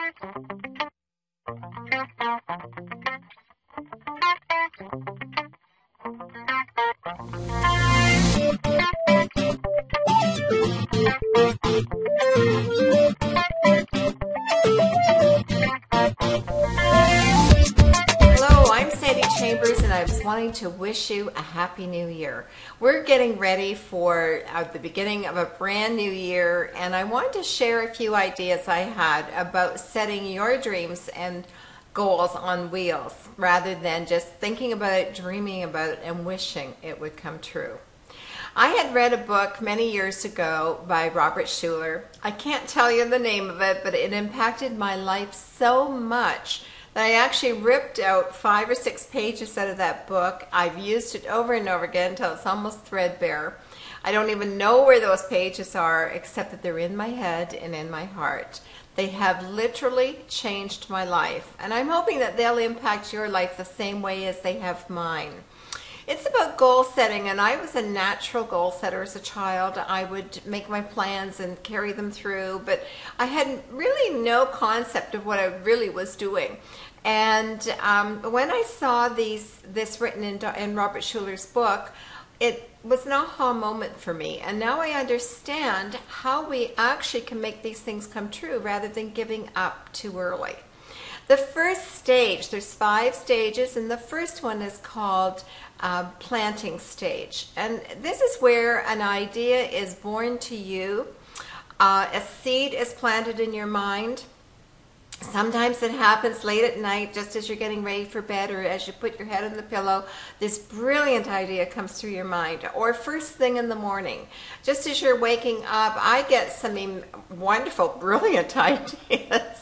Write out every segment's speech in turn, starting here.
Hello, I'm Sandy Chambers, and I was wanting to wish you a happy new year. We're getting ready for the beginning of a brand new year, and I wanted to share a few ideas I had about setting your dreams and goals on wheels rather than just thinking about it, dreaming about it, and wishing it would come true. I had read a book many years ago by Robert Schuller. I can't tell you the name of it, but it impacted my life so much that I actually ripped out 5 or 6 pages out of that book. I've used it over and over again until it's almost threadbare. I don't even know where those pages are, except that they're in my head and in my heart. They have literally changed my life, and I'm hoping that they'll impact your life the same way as they have mine. It's about goal setting, and I was a natural goal setter as a child. I would make my plans and carry them through, but I had really no concept of what I really was doing. And when I saw this written in Robert Schuller's book, it was an aha moment for me. And now I understand how we actually can make these things come true rather than giving up too early. The first stage, there's 5 stages, and the first one is called planting stage. And this is where an idea is born to you. A seed is planted in your mind. Sometimes it happens late at night, just as you're getting ready for bed, or as you put your head on the pillow, this brilliant idea comes through your mind. Or first thing in the morning, just as you're waking up, I get some wonderful, brilliant ideas.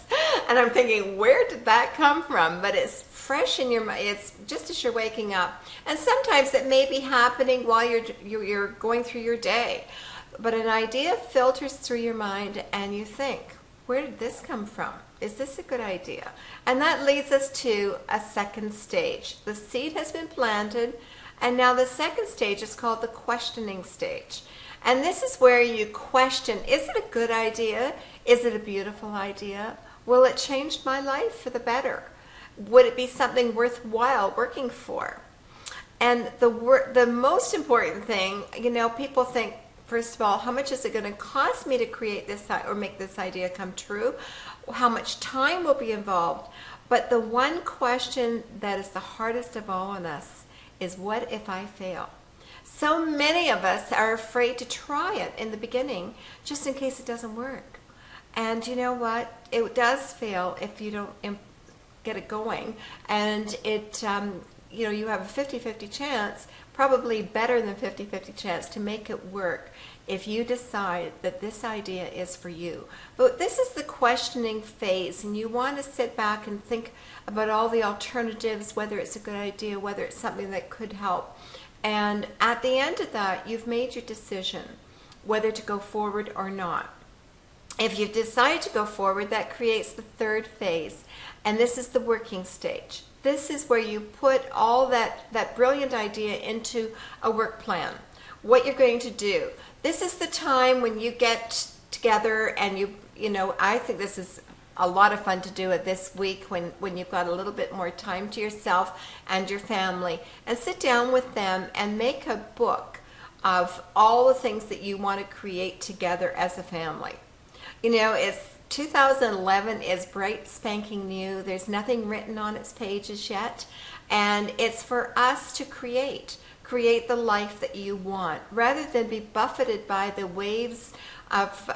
And I'm thinking, where did that come from? But it's fresh in your mind. It's just as you're waking up. And sometimes it may be happening while you're going through your day. But an idea filters through your mind, and you think, where did this come from? Is this a good idea? And that leads us to a second stage. The seed has been planted, and now the second stage is called the questioning stage. And this is where you question, is it a good idea? Is it a beautiful idea? Will it change my life for the better? Would it be something worthwhile working for? And the most important thing, people think, first of all, how much is it going to cost me to create this or make this idea come true? How much time will be involved? But the one question that is the hardest of all on us is, what if I fail? So many of us are afraid to try it in the beginning just in case it doesn't work. And you know what? It does fail if you don't get it going. And you have a 50-50 chance, probably better than 50-50 chance to make it work if you decide that this idea is for you. But this is the questioning phase, and you want to sit back and think about all the alternatives, whether it's a good idea, whether it's something that could help. And at the end of that, you've made your decision whether to go forward or not. If you decide to go forward, that creates the third phase, and this is the working stage. This is where you put all that brilliant idea into a work plan, what you're going to do. This is the time when you get together and I think this is a lot of fun to do it this week when you've got a little bit more time to yourself and your family, and sit down with them and make a book of all the things that you want to create together as a family. It's 2011 is bright spanking new. There's nothing written on its pages yet, and it's for us to create the life that you want, rather than be buffeted by the waves of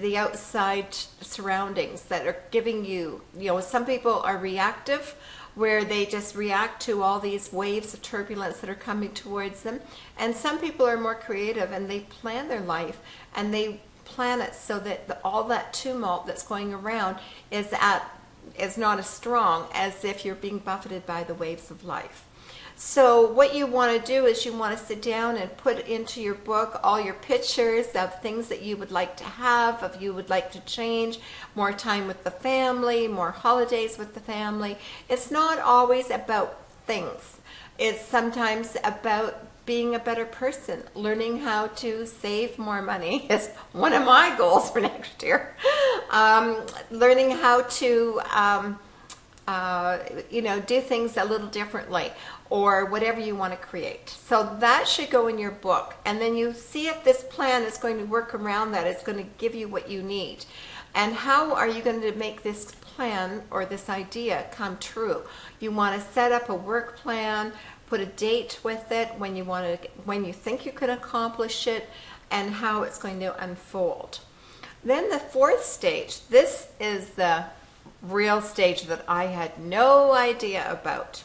the outside surroundings that are giving you. Some people are reactive, where they just react to all these waves of turbulence that are coming towards them, and some people are more creative, and they plan their life, and they plan it so that all that tumult that's going around is not as strong as if you're being buffeted by the waves of life. So what you want to do is you want to sit down and put into your book all your pictures of things that you would like to have, of you would like to change, more time with the family, more holidays with the family. It's not always about things. It's sometimes about being a better person, learning how to save more money is one of my goals for next year. Learning how to, do things a little differently, or whatever you want to create. So that should go in your book. And then you see if this plan is going to work around that. It's going to give you what you need. And how are you going to make this plan or this idea come true? You want to set up a work plan, put a date with it, when you think you can accomplish it, and how it's going to unfold. Then the fourth stage, this is the real stage that I had no idea about.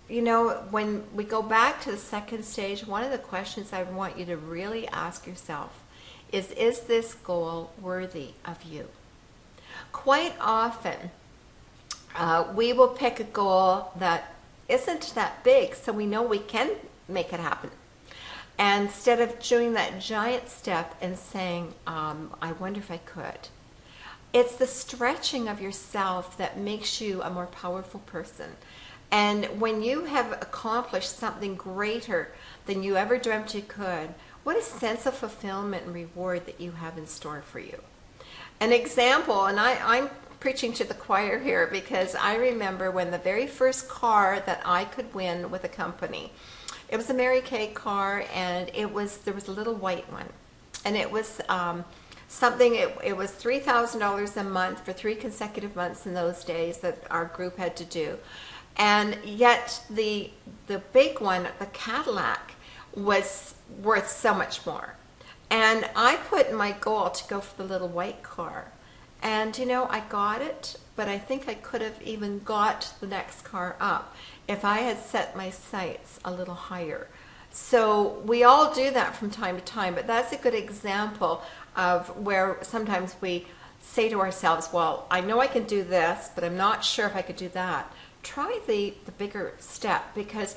You know, when we go back to the second stage, one of the questions I want you to really ask yourself is this goal worthy of you? Quite often, we will pick a goal that isn't that big, so we know we can make it happen. And instead of doing that giant step and saying, I wonder if I could. It's the stretching of yourself that makes you a more powerful person. And when you have accomplished something greater than you ever dreamt you could, what a sense of fulfillment and reward that you have in store for you. An example, and I'm preaching to the choir here, because I remember when the very first car that I could win with a company, it was a Mary Kay car, and there was a little white one. And it was it was $3,000 a month for 3 consecutive months in those days that our group had to do. And yet the big one, the Cadillac, was worth so much more. And I put in my goal to go for the little white car. And I got it, but I think I could have even got the next car up if I had set my sights a little higher. So we all do that from time to time, but that's a good example of where sometimes we say to ourselves, well, I know I can do this, but I'm not sure if I could do that. Try the bigger step, because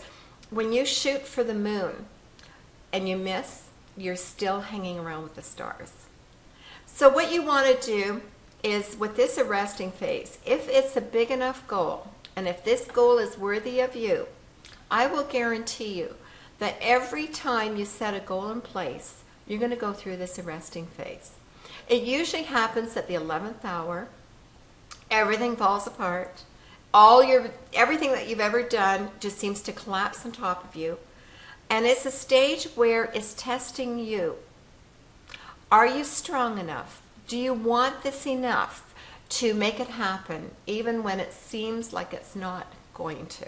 when you shoot for the moon and you miss, you're still hanging around with the stars. So what you want to do is, with this arresting phase, if it's a big enough goal, and if this goal is worthy of you, I will guarantee you that every time you set a goal in place, you're going to go through this arresting phase. It usually happens at the 11th hour. Everything falls apart. Everything that you've ever done just seems to collapse on top of you. And it's a stage where it's testing you. Are you strong enough? Do you want this enough to make it happen, even when it seems like it's not going to?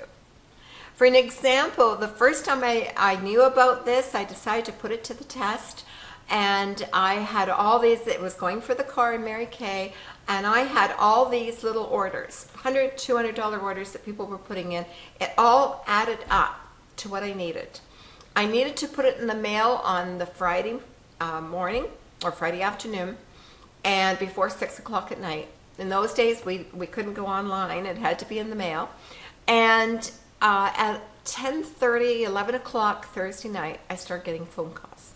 For an example, the first time I knew about this, I decided to put it to the test. And I had all these, it was going for the car in Mary Kay, and I had all these little orders, $100, $200 orders that people were putting in. It all added up to what I needed. I needed to put it in the mail on the Friday morning or Friday afternoon, and before 6 o'clock at night. In those days, we couldn't go online. It had to be in the mail. And at 10:30, 11 o'clock Thursday night, I started getting phone calls.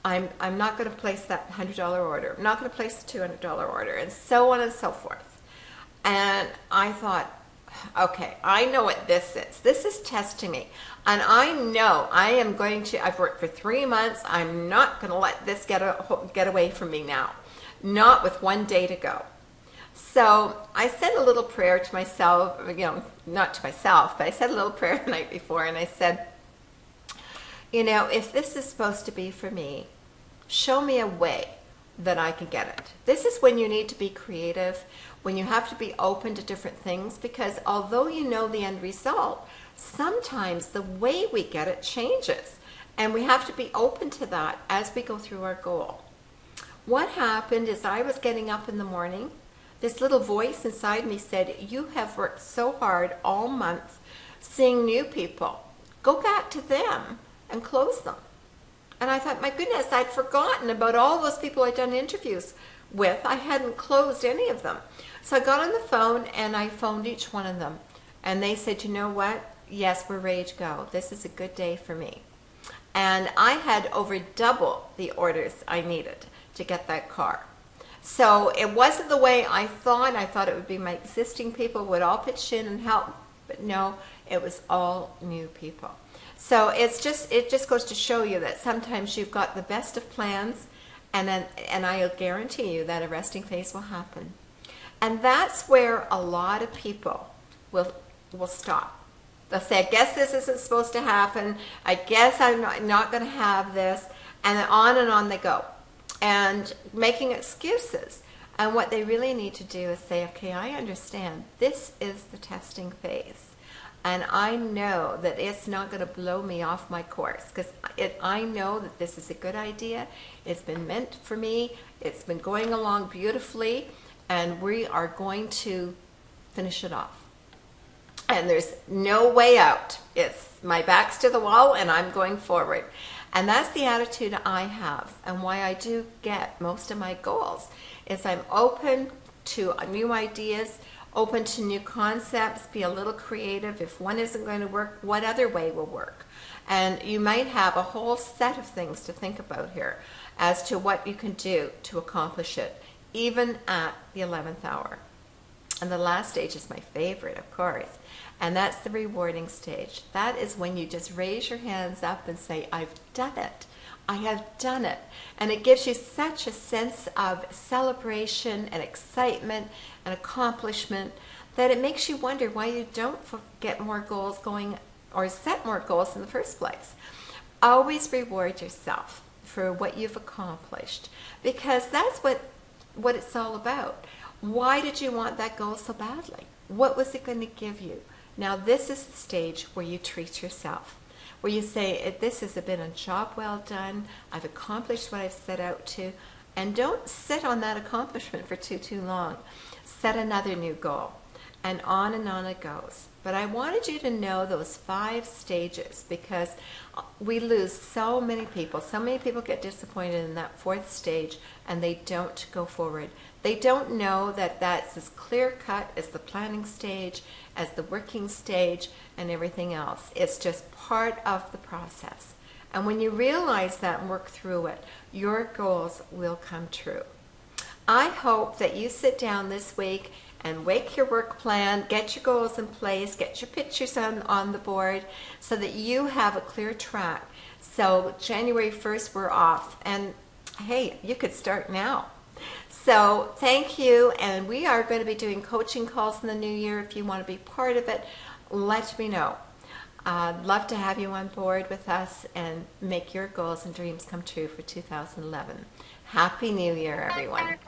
I'm not going to place that $100 order. I'm not going to place the $200 order, and so on and so forth. And I thought, okay, I know what this is. This is testing me. And I know I've worked for 3 months. I'm not going to let this get away from me now. Not with 1 day to go. So I said a little prayer to myself, not to myself, but I said a little prayer the night before, and I said, if this is supposed to be for me, show me a way that I can get it. This is when you need to be creative, when you have to be open to different things, because although you know the end result, sometimes the way we get it changes, and we have to be open to that as we go through our goal. What happened is, I was getting up in the morning. This little voice inside me said, you have worked so hard all month seeing new people. Go back to them and close them. And I thought, my goodness, I'd forgotten about all those people I'd done interviews with. I hadn't closed any of them. So I got on the phone and I phoned each one of them. And they said, you know what? Yes, we're ready to go. This is a good day for me. And I had over double the orders I needed to get that car. So it wasn't the way I thought. I thought it would be my existing people would all pitch in and help. But no, it was all new people. So it just goes to show you that sometimes you've got the best of plans, and I'll guarantee you that a resting phase will happen. And that's where a lot of people will stop. They'll say, I guess this isn't supposed to happen. I guess I'm not going to have this. And on they go. And making excuses. And what they really need to do is say, okay, I understand. This is the testing phase. And I know that it's not going to blow me off my course, because I know that this is a good idea. It's been meant for me. It's been going along beautifully, and we are going to finish it off. And there's no way out. It's my back's to the wall, and I'm going forward. And that's the attitude I have, and why I do get most of my goals is I'm open to new ideas, open to new concepts, be a little creative. If one isn't going to work, what other way will work? And you might have a whole set of things to think about here as to what you can do to accomplish it, even at the 11th hour. And the last stage is my favorite, of course, and that's the rewarding stage. That is when you just raise your hands up and say, I've done it. I have done it. And it gives you such a sense of celebration and excitement and accomplishment that it makes you wonder why you don't get more goals going or set more goals in the first place. Always reward yourself for what you've accomplished, because that's what it's all about. Why did you want that goal so badly? What was it going to give you? Now this is the stage where you treat yourself, where you say, this has been a job well done, I've accomplished what I've set out to, and don't sit on that accomplishment for too long. Set another new goal, and on it goes. But I wanted you to know those 5 stages, because we lose so many people. So many people get disappointed in that 4th stage, and they don't go forward. They don't know that that's as clear-cut as the planning stage, as the working stage, and everything else. It's just part of the process. And when you realize that and work through it, your goals will come true. I hope that you sit down this week and make your work plan, get your goals in place, get your pictures on the board so that you have a clear track. So January 1st, we're off. And hey, you could start now. So thank you, and we are going to be doing coaching calls in the new year. If you want to be part of it, let me know. I'd love to have you on board with us and make your goals and dreams come true for 2011. Happy New Year, everyone.